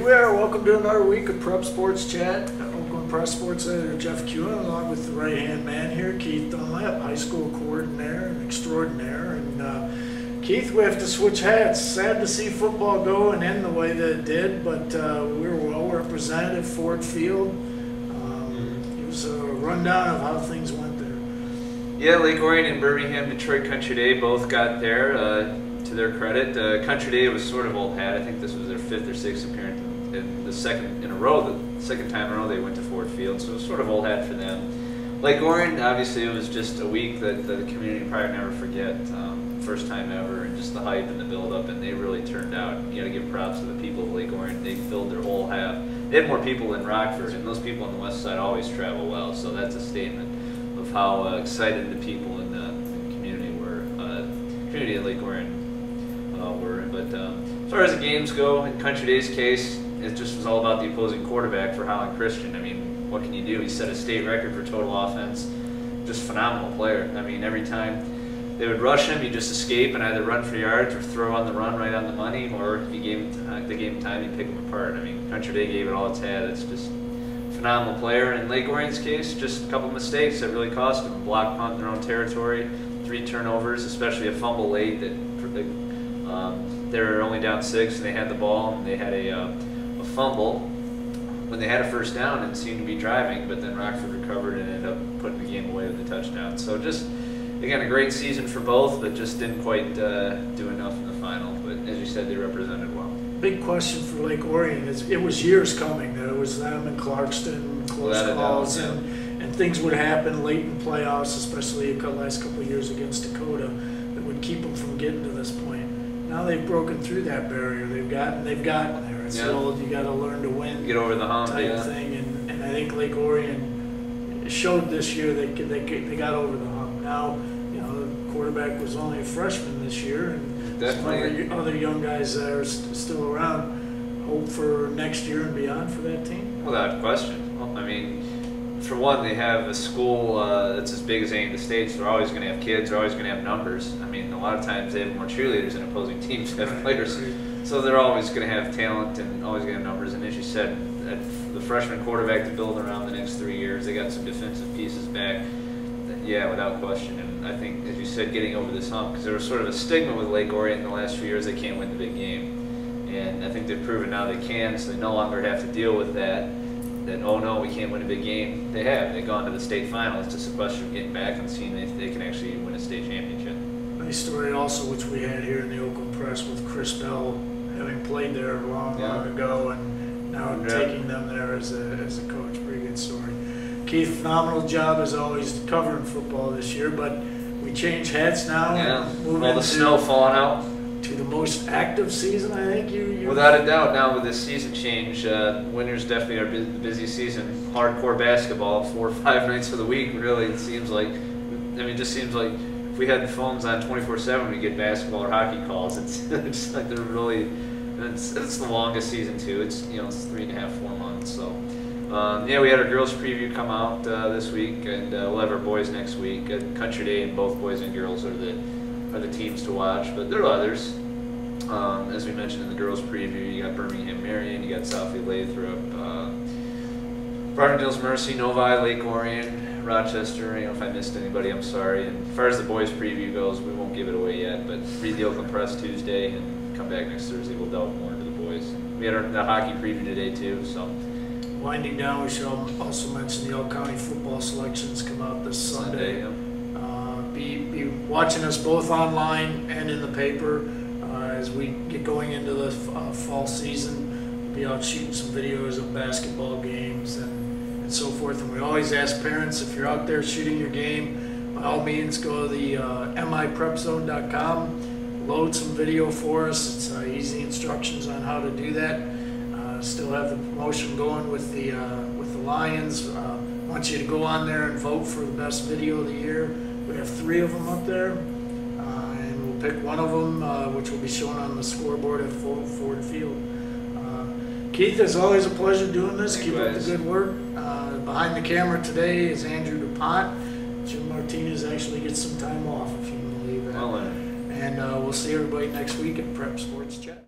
we are. Welcome to another week of Prep Sports Chat. Oakland Press Sports Editor Jeff Kuehn, along with the right-hand man here, Keith Dunlap, high school coordinator and extraordinaire. And Keith, we have to switch hats. Sad to see football go and end the way that it did, but we were well represented at Ford Field. It was a rundown of how things went there. Yeah, Lake Orion and Birmingham Detroit Country Day both got there. To their credit, Country Day was sort of old hat. I think this was their 5th or 6th appearance, and the second in a row. The second time in a row they went to Ford Field, so it was sort of old hat for them. Lake Orion, obviously, it was just a week that the community probably never forget. First time ever, and just the hype and the build-up, and they really turned out. You got to give props to the people of Lake Orion. They filled their whole half. They had more people than Rockford, and those people on the west side always travel well. So that's a statement of how excited the people in the community were. Community of Lake Orion. But as far as the games go, in Country Day's case, it just was all about the opposing quarterback for Holland Christian. I mean, what can you do? He set a state record for total offense. Just phenomenal player. I mean, every time they would rush him, he'd just escape and either run for yards or throw on the run right on the money, or if you gave him time, he'd pick him apart. I mean, Country Day gave it all it's had. It's just a phenomenal player. In Lake Orion's case, just a couple mistakes that really cost them. A block punt in their own territory, 3 turnovers, especially a fumble late that they were only down 6 and they had the ball and they had a fumble when they had a first down and seemed to be driving, but then Rockford recovered and ended up putting the game away with a touchdown. So just, again, a great season for both, but just didn't quite do enough in the final. But as you said, they represented well. Big question for Lake Orion is it was years coming. There was them and Clarkston, close calls, and things would happen late in playoffs, especially the last couple of years against Dakota, that would keep them from getting to this point. Now they've broken through that barrier. They've gotten there. It's the old, you got to learn to win, get over the hump type thing. And I think Lake Orion showed this year they got over the hump. Now, you know, the quarterback was only a freshman this year, and some other young guys that are still around. Hope for next year and beyond for that team. Without question. Well, I mean, for one, they have a school that's as big as any of the states. They're always going to have kids. They're always going to have numbers. I mean, a lot of times they have more cheerleaders than opposing teams have players. So they're always going to have talent and always going to have numbers. And as you said, the freshman quarterback to build around the next 3 years, they got some defensive pieces back. Yeah, without question. And I think, as you said, getting over this hump, because there was sort of a stigma with Lake Orion in the last few years, they can't win the big game. And I think they've proven now they can, so they no longer have to deal with that. That, oh no, we can't win a big game. They have. They've gone to the state final. It's just a question of getting back and seeing if they can actually win a state championship. Nice story also, which we had here in the Oakland Press with Chris Bell, having played there long ago and now taking them there as a coach. Pretty good story. Keith, phenomenal job as always covering football this year, but we change hats now. Yeah, all the snow falling out. To the most active season, I think you without a doubt. Now with this season change, winter's definitely our busy season. Hardcore basketball, 4 or 5 nights of the week. Really, it seems like. I mean, it just seems like if we had the phones on 24/7, we get basketball or hockey calls. It's like they're really. It's the longest season too. It's it's 3.5, 4 months. So yeah, we had our girls preview come out this week, and we'll have our boys next week. Country Day, and both boys and girls are the teams to watch, but there are others. As we mentioned in the girls' preview, you got Birmingham Marion, you got Southfield Lathrop, Farmingdale's Mercy, Novi, Lake Orion, Rochester. If I missed anybody, I'm sorry. And as far as the boys' preview goes, we won't give it away yet, but read the Oakland Press Tuesday and come back next Thursday. We'll delve more into the boys. We had the hockey preview today too. So winding down, we should also mention the All County football selections come out this Sunday. Be watching us both online and in the paper as we get going into the fall season. We'll be out shooting some videos of basketball games and so forth. And we always ask parents, if you're out there shooting your game, by all means go to the miprepzone.com, load some video for us. It's easy instructions on how to do that. Still have the promotion going with the Lions. Want you to go on there and vote for the best video of the year. We have 3 of them up there, and we'll pick one of them, which will be shown on the scoreboard at Ford Field. Keith, it's always a pleasure doing this. Keep up the good work. Behind the camera today is Andrew DuPont. Jim Martinez actually gets some time off, if you can believe that. And we'll see everybody next week at Prep Sports Chat.